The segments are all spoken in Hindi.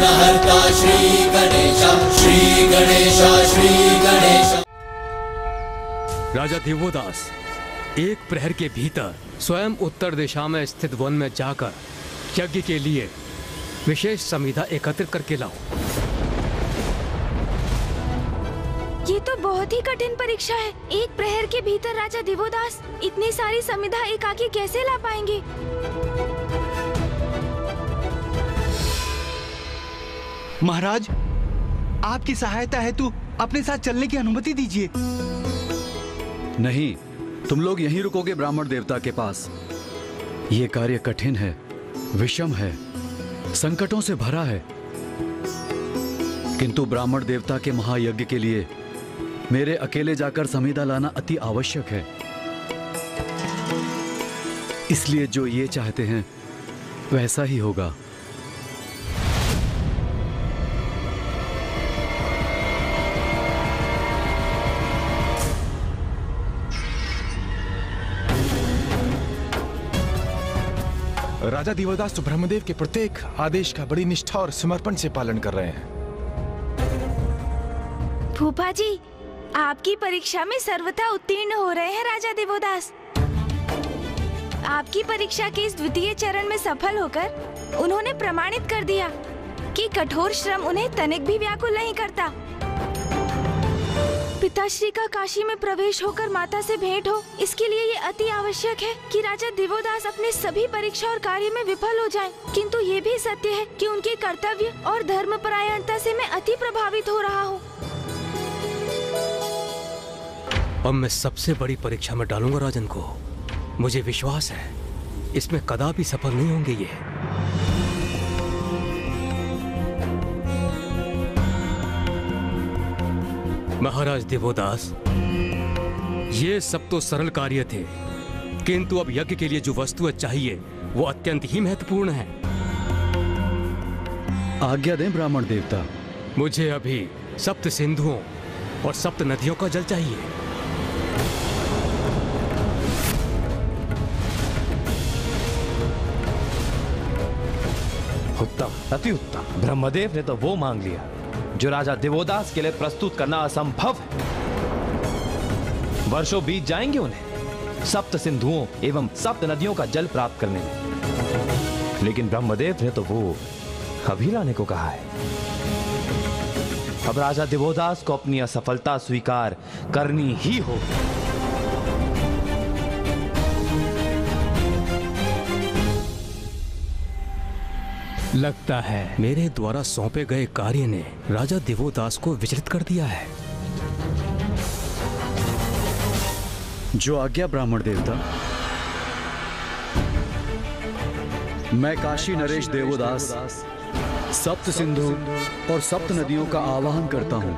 विघ्नहर्ता श्री गणेश, श्री गणेश, श्री गणेश। राजा दिवोदास, एक प्रहर के भीतर स्वयं उत्तर दिशा में स्थित वन में जाकर यज्ञ के लिए विशेष संविधा एकत्रित करके लाओ। ये तो बहुत ही कठिन परीक्षा है। एक प्रहर के भीतर राजा दिवोदास इतनी सारी संविधा एकाकी कैसे ला पाएंगे? महाराज, आपकी सहायता हेतु अपने साथ चलने की अनुमति दीजिए। नहीं, तुम लोग यहीं रुकोगे ब्राह्मण देवता के पास। ये कार्य कठिन है, विषम है, संकटों से भरा है, किंतु ब्राह्मण देवता के महायज्ञ के लिए मेरे अकेले जाकर संविदा लाना अति आवश्यक है। इसलिए जो ये चाहते हैं वैसा ही होगा। राजा दिवोदास तो ब्रह्मदेव के प्रत्येक आदेश का बड़ी निष्ठा और समर्पण से पालन कर रहे हैं। फूफा जी, आपकी परीक्षा में सर्वथा उत्तीर्ण हो रहे हैं राजा दिवोदास। आपकी परीक्षा के इस द्वितीय चरण में सफल होकर उन्होंने प्रमाणित कर दिया कि कठोर श्रम उन्हें तनिक भी व्याकुल नहीं करता। पिताश्री का काशी में प्रवेश होकर माता से भेंट हो, इसके लिए ये अति आवश्यक है कि राजा दिवोदास अपने सभी परीक्षा और कार्य में विफल हो जाएं। किंतु ये भी सत्य है कि उनके कर्तव्य और धर्मपरायणता से मैं अति प्रभावित हो रहा हूँ। अब मैं सबसे बड़ी परीक्षा में डालूंगा राजन को। मुझे विश्वास है इसमें कदापि सफल नहीं होंगे ये। महाराज दिवोदास, ये सब तो सरल कार्य थे, किंतु अब यज्ञ के लिए जो वस्तुएं चाहिए वो अत्यंत ही महत्वपूर्ण है। आज्ञा दें ब्राह्मण देवता। मुझे अभी सप्त सिंधुओं और सप्त नदियों का जल चाहिए। उत्तम, अति उत्तम। ब्रह्मदेव ने तो वो मांग लिया जो राजा दिवोदास के लिए प्रस्तुत करना असंभव है। वर्षों बीत जाएंगे उन्हें सप्त सिंधुओं एवं सप्त नदियों का जल प्राप्त करने में, लेकिन ब्रह्मदेव ने तो वो अभी लाने को कहा है। अब राजा दिवोदास को अपनी असफलता स्वीकार करनी ही होगी। लगता है मेरे द्वारा सौंपे गए कार्य ने राजा दिवोदास को विचलित कर दिया है। जो आज्ञा ब्राह्मण देवता। मैं काशी नरेश देवोदास सप्त सिंधु और सप्त नदियों का आवाहन करता हूं।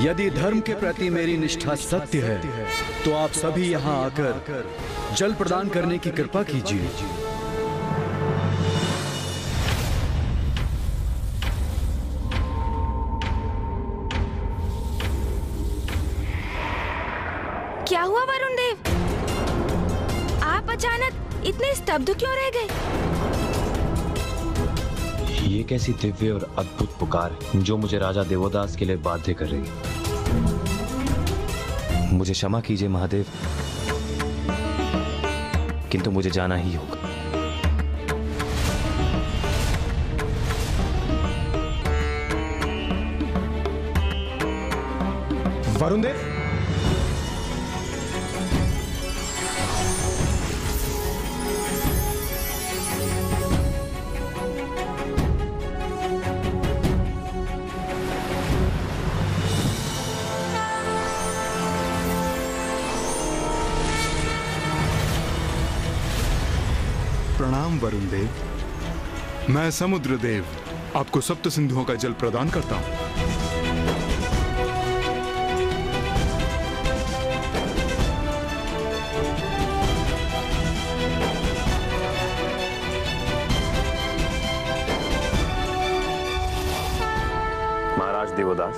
यदि धर्म के प्रति मेरी निष्ठा सत्य है तो आप सभी यहां आकर जल प्रदान करने की कृपा कीजिए। क्या हुआ वरुण देव? आप अचानक इतने स्तब्ध क्यों रह गए? ये कैसी दिव्य और अद्भुत पुकार जो मुझे राजा देवोदास के लिए बाध्य कर रही है। मुझे क्षमा कीजिए महादेव, किंतु मुझे जाना ही होगा। वरुण देव, प्रणाम वरुण देव। मैं समुद्र देव आपको सप्त सिंधुओं का जल प्रदान करता हूं। महाराज देवोदास,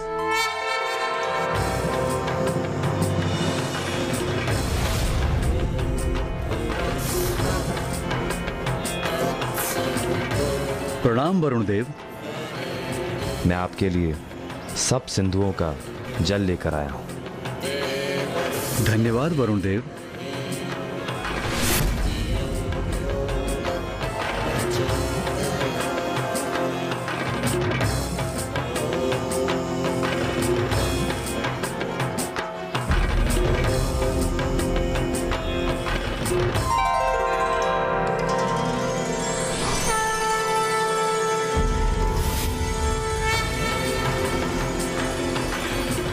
प्रणाम वरुण देव। मैं आपके लिए सप्त सिंधुओं का जल लेकर आया हूं। धन्यवाद वरुण देव।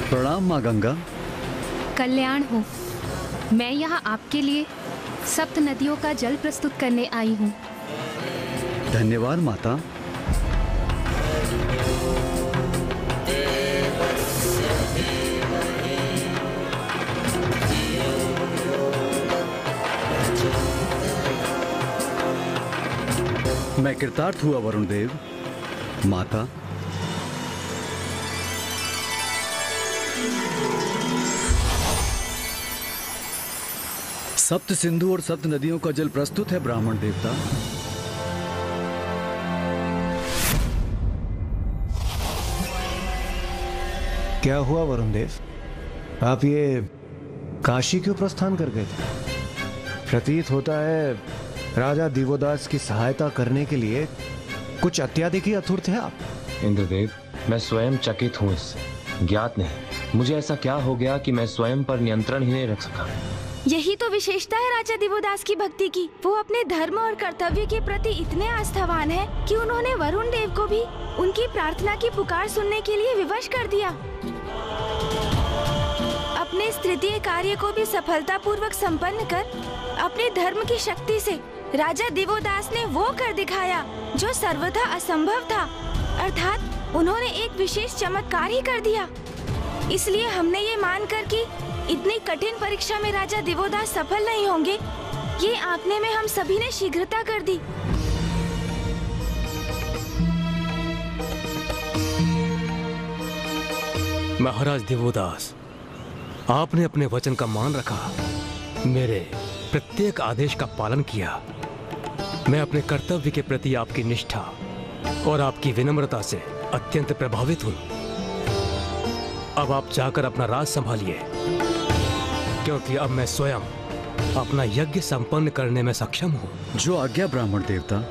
प्रणाम माँ गंगा। कल्याण हो। मैं यहाँ आपके लिए सप्त नदियों का जल प्रस्तुत करने आई हूँ। धन्यवाद माता। मैं कृतार्थ हुआ वरुण देव। माता, सप्त सिंधु और सप्त नदियों का जल प्रस्तुत है ब्राह्मण देवता। क्या हुआ वरुण देव? आप ये काशी क्यों प्रस्थान कर गए थे? प्रतीत होता है राजा दिवोदास की सहायता करने के लिए कुछ अत्याधिक ही आतुर थे आप। इंद्रदेव, मैं स्वयं चकित हूं इससे। ज्ञात नहीं मुझे ऐसा क्या हो गया कि मैं स्वयं पर नियंत्रण ही नहीं रख सका। यही तो विशेषता है राजा दिवोदास की भक्ति की। वो अपने धर्म और कर्तव्य के प्रति इतने आस्थावान हैं कि उन्होंने वरुण देव को भी उनकी प्रार्थना की पुकार सुनने के लिए विवश कर दिया। अपने तृतीय कार्य को भी सफलतापूर्वक संपन्न कर अपने धर्म की शक्ति से राजा दिवोदास ने वो कर दिखाया जो सर्वथा असंभव था, अर्थात उन्होंने एक विशेष चमत्कार ही कर दिया। इसलिए हमने ये मानकर कि इतनी कठिन परीक्षा में राजा दिवोदास सफल नहीं होंगे, ये आंकने में हम सभी ने शीघ्रता कर दी। महाराज दिवोदास, आपने अपने वचन का मान रखा, मेरे प्रत्येक आदेश का पालन किया। मैं अपने कर्तव्य के प्रति आपकी निष्ठा और आपकी विनम्रता से अत्यंत प्रभावित हूँ। अब आप जाकर अपना राज संभालिए, क्योंकि अब मैं स्वयं अपना यज्ञ संपन्न करने में सक्षम हूँ। जो आज्ञा ब्राह्मण देवता।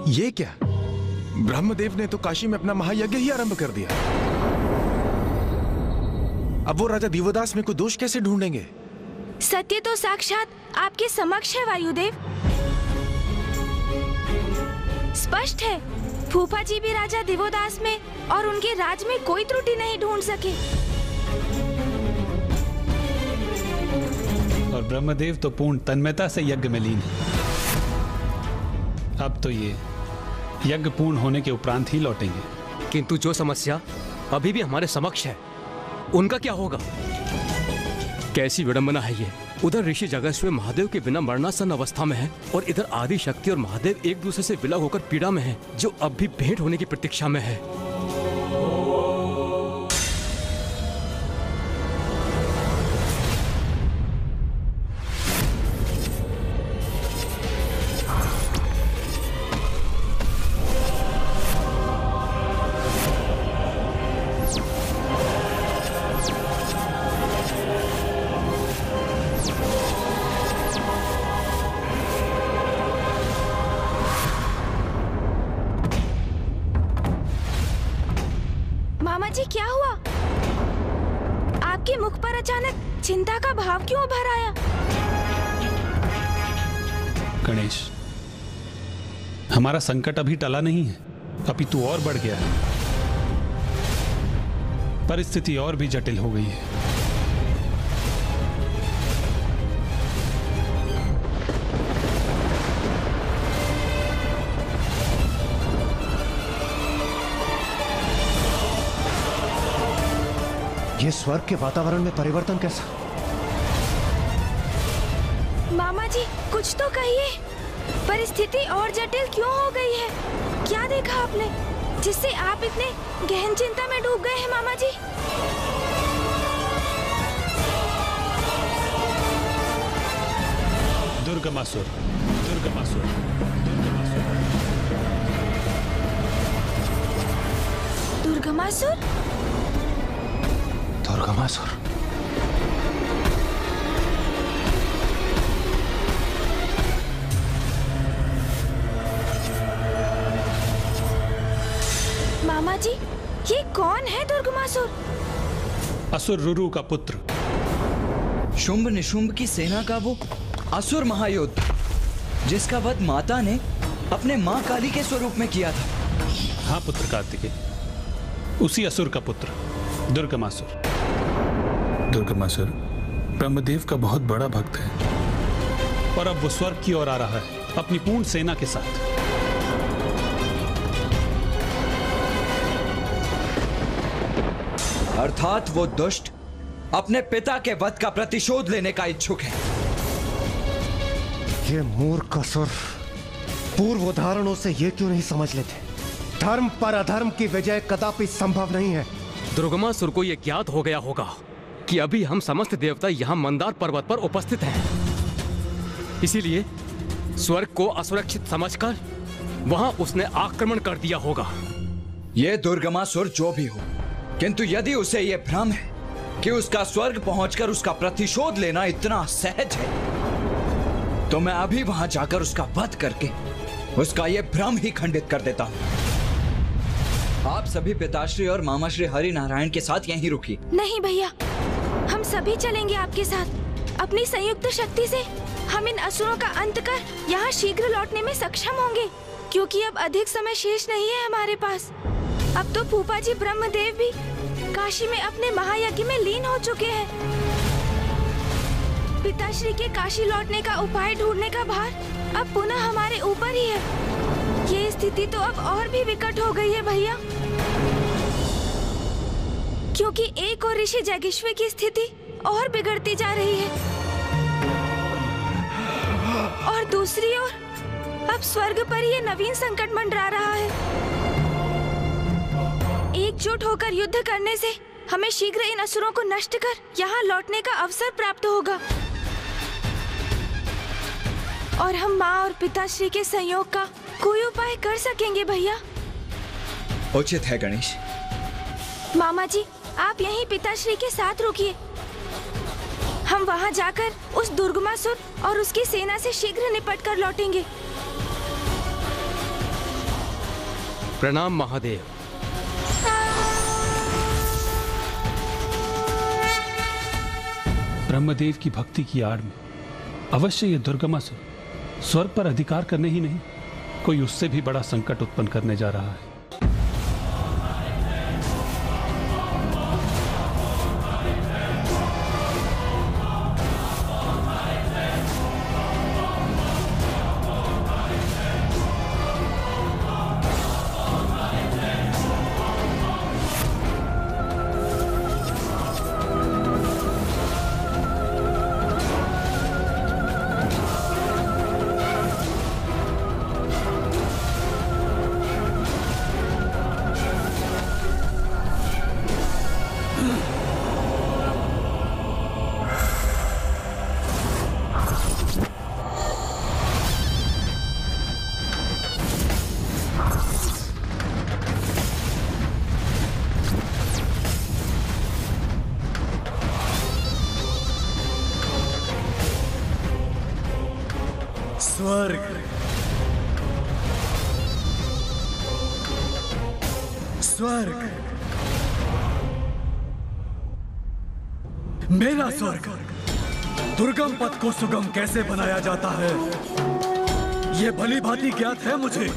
ये क्या? ब्रह्मदेव ने तो काशी में अपना महायज्ञ ही आरंभ कर दिया। अब वो राजा दिवोदास में कोई दोष कैसे ढूंढेंगे? सत्य तो साक्षात आपके समक्ष है वायुदेव। स्पष्ट है फूफा जी भी राजा दिवोदास में और उनके राज में कोई त्रुटि नहीं ढूंढ सके। और ब्रह्मदेव तो पूर्ण तन्मयता से यज्ञ में लीन है। अब तो ये यज्ञ पूर्ण होने के उपरांत ही लौटेंगे। किंतु जो समस्या अभी भी हमारे समक्ष है, उनका क्या होगा? कैसी विडंबना है ये। उधर ऋषि जगस्वी महादेव के बिना मरणासन अवस्था में है और इधर आदि शक्ति और महादेव एक दूसरे से विलग होकर पीड़ा में है, जो अब भी भेंट होने की प्रतीक्षा में है। जी क्या हुआ? आपके मुख पर अचानक चिंता का भाव क्यों उभर आया? गणेश, हमारा संकट अभी टला नहीं है, अपितु और बढ़ गया है। परिस्थिति और भी जटिल हो गई है। ये स्वर्ग के वातावरण में परिवर्तन कैसा? मामा जी कुछ तो कहिए, परिस्थिति और जटिल क्यों हो गई है? क्या देखा आपने जिससे आप इतने गहन चिंता में डूब गए हैं मामा जी? दुर्गमासुर, दुर्गमासुर, दुर्गमासुर, दुर्गमासुर। मामा जी ये कौन है दुर्गमासुर? असुर रुरु का पुत्र, शुंभ निशुंभ की सेना का वो असुर महायोद्धा जिसका वध माता ने अपने मां काली के स्वरूप में किया था। हाँ पुत्र कार्तिकेय, उसी असुर का पुत्र दुर्गमासुर। दुर्गमासुर ब्रह्मदेव का बहुत बड़ा भक्त है और अब वो स्वर्ग की ओर आ रहा है अपनी पूर्ण सेना के साथ। अर्थात वो दुष्ट अपने पिता के वध का प्रतिशोध लेने का इच्छुक है। ये मूर्ख असुर पूर्व उदाहरणों से ये क्यों नहीं समझ लेते? धर्म पर अधर्म की विजय कदापि संभव नहीं है। दुर्गमासुर को यह ज्ञात हो गया होगा कि अभी हम समस्त देवता यहाँ मंदार पर्वत पर उपस्थित हैं। इसीलिए स्वर्ग को असुरक्षित समझकर वहां उसने आक्रमण कर दिया होगा। यह दुर्गमासुर जो भी हो, किंतु यदि उसे यह भ्रम है कि उसका स्वर्ग पहुंचकर उसका प्रतिशोध लेना इतना सहज है, तो मैं अभी वहां जाकर उसका वध करके उसका यह भ्रम ही खंडित कर देता हूं। आप सभी पिताश्री और मामाश्री हरि नारायण के साथ यहीं रुकिए। नहीं भैया, हम सभी चलेंगे आपके साथ। अपनी संयुक्त शक्ति से हम इन असुरों का अंत कर यहाँ शीघ्र लौटने में सक्षम होंगे, क्योंकि अब अधिक समय शेष नहीं है हमारे पास। अब तो फूफा जी ब्रह्मदेव भी काशी में अपने महायज्ञ में लीन हो चुके हैं। पिताश्री के काशी लौटने का उपाय ढूंढने का भार अब पुनः हमारे ऊपर ही है। ये स्थिति तो अब और भी विकट हो गई है भैया, क्योंकि एक और ऋषि जगेश्वर की स्थिति और बिगड़ती जा रही है और दूसरी ओर अब स्वर्ग पर ये नवीन संकट मंडरा रहा है। एकजुट होकर युद्ध करने से हमें शीघ्र इन असुरों को नष्ट कर यहाँ लौटने का अवसर प्राप्त होगा और हम माँ और पिताश्री के संयोग का कोई उपाय कर सकेंगे भैया। उचित है गणेश। मामा जी आप यहीं पिताश्री के साथ रुकिए। हम वहाँ जाकर उस दुर्गमासुर और उसकी सेना से शीघ्र निपट कर लौटेंगे। प्रणाम महादेव। ब्रह्मदेव की भक्ति की आड़ में अवश्य ये दुर्गमासुर स्वर्ग पर अधिकार करने ही नहीं, कोई उससे भी बड़ा संकट उत्पन्न करने जा रहा है। स्वर्ग, स्वर्ग, मेरा स्वर्ग। दुर्गम पथ को सुगम कैसे बनाया जाता है ये भली भांति ज्ञात है मुझे।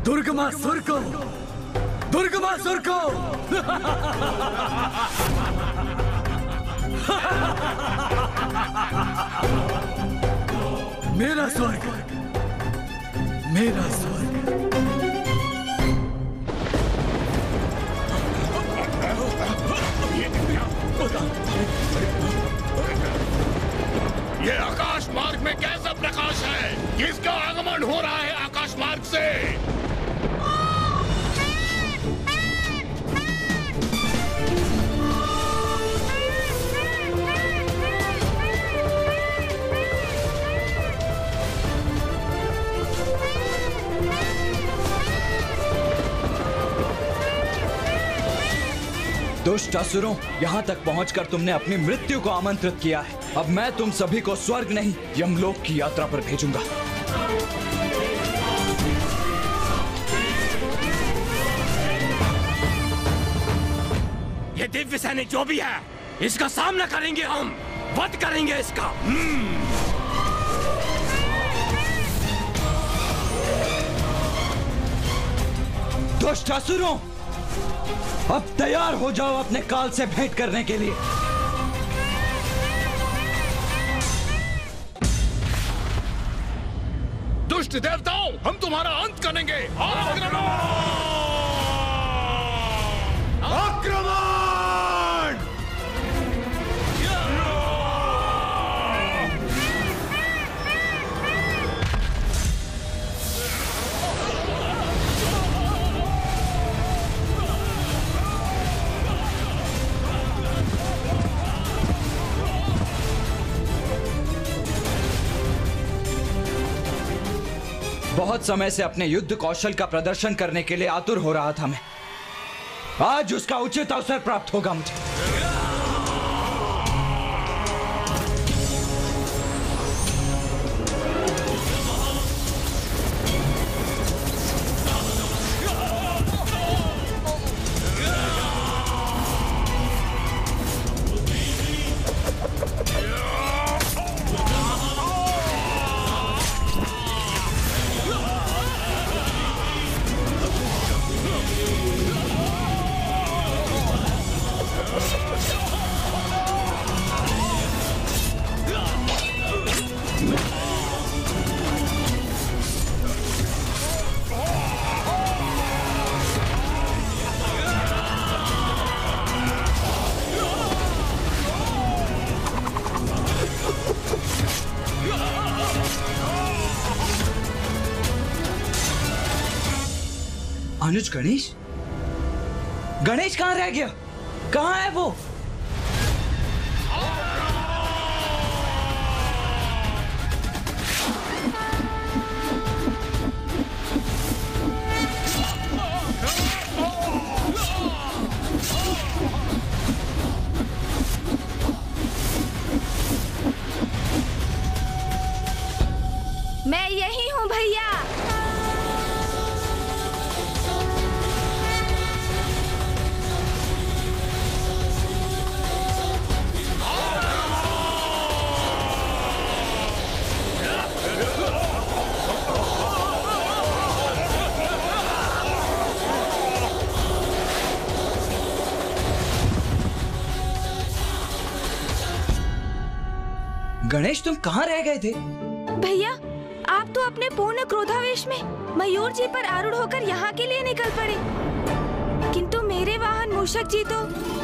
दुर्गमासुर को मेरा स्वर्ग, मेरा स्वर्ग। किसका आगमन हो रहा है आकाश मार्ग से? दुष्ट असुरों, यहाँ तक पहुँचकर तुमने अपनी मृत्यु को आमंत्रित किया है। अब मैं तुम सभी को स्वर्ग नहीं, यमलोक की यात्रा पर भेजूंगा। ये दिव्य सैनिक जो भी है, इसका सामना करेंगे हम, वध करेंगे इसका। दुष्ट असुरों, अब तैयार हो जाओ अपने काल से भेंट करने के लिए। दुष्ट देवताओं, हम तुम्हारा अंत करेंगे। आक्रमण! आक्रमण! बहुत समय से अपने युद्ध कौशल का प्रदर्शन करने के लिए आतुर हो रहा था मैं। आज उसका उचित अवसर प्राप्त होगा मुझे। अनुज, गणेश? गणेश कहाँ रह गया? कहाँ है वो? मैं यही हूँ भैया। गणेश, तुम कहाँ रह गए थे? भैया, आप तो अपने पूर्ण क्रोधावेश में मयूर जी पर आरूढ़ होकर यहाँ के लिए निकल पड़े, किंतु मेरे वाहन मूषक जी तो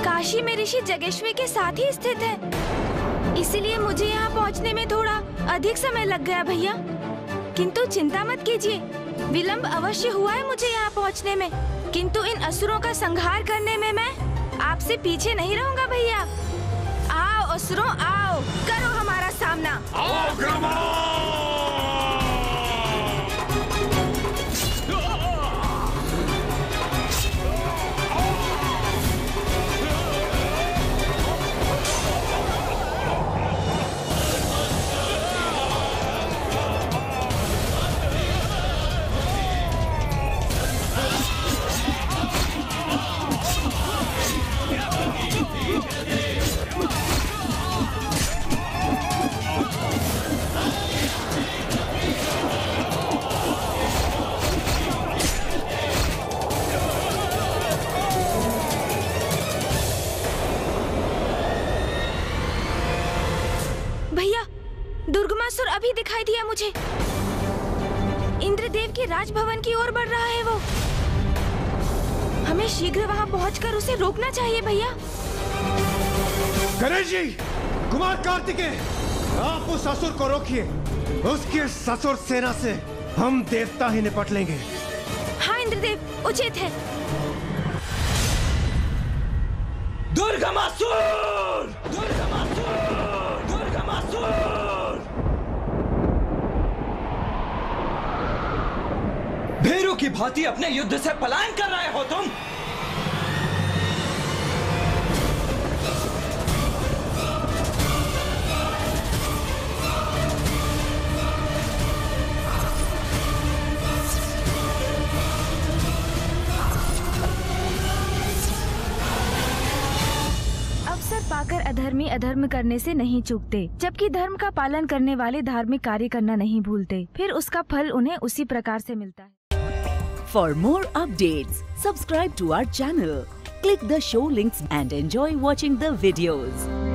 काशी में ऋषि जगेश्वी के साथ ही स्थित हैं। इसलिए मुझे यहाँ पहुँचने में थोड़ा अधिक समय लग गया भैया। किंतु चिंता मत कीजिए, विलंब अवश्य हुआ है मुझे यहाँ पहुँचने में, किंतु इन असुरों का संहार करने में मैं आपसे पीछे नहीं रहूँगा भैया। आओ असुरों, आओ, करो हमारा सामना। दुर्गमासुर अभी दिखाई दिया मुझे। इंद्रदेव के राजभवन की ओर बढ़ रहा है वो। हमें शीघ्र वहां पहुंचकर उसे रोकना चाहिए भैया। गणेश जी, कुमार कार्तिकेय, आप उस असुर को रोकिए। उसके ससुर सेना से हम देवता ही निपट लेंगे। हाँ इंद्रदेव, उचित है। दुर्गमासुर! दुर्गमासुर! दुर्गमासुर! भेरू की भांति अपने युद्ध से पलायन कर रहे हो तुम। पाकर अधर्मी अधर्म करने से नहीं चूकते, जबकि धर्म का पालन करने वाले धार्मिक कार्य करना नहीं भूलते, फिर उसका फल उन्हें उसी प्रकार से मिलता है। For more updates, subscribe to our channel, click the show links and enjoy watching the videos.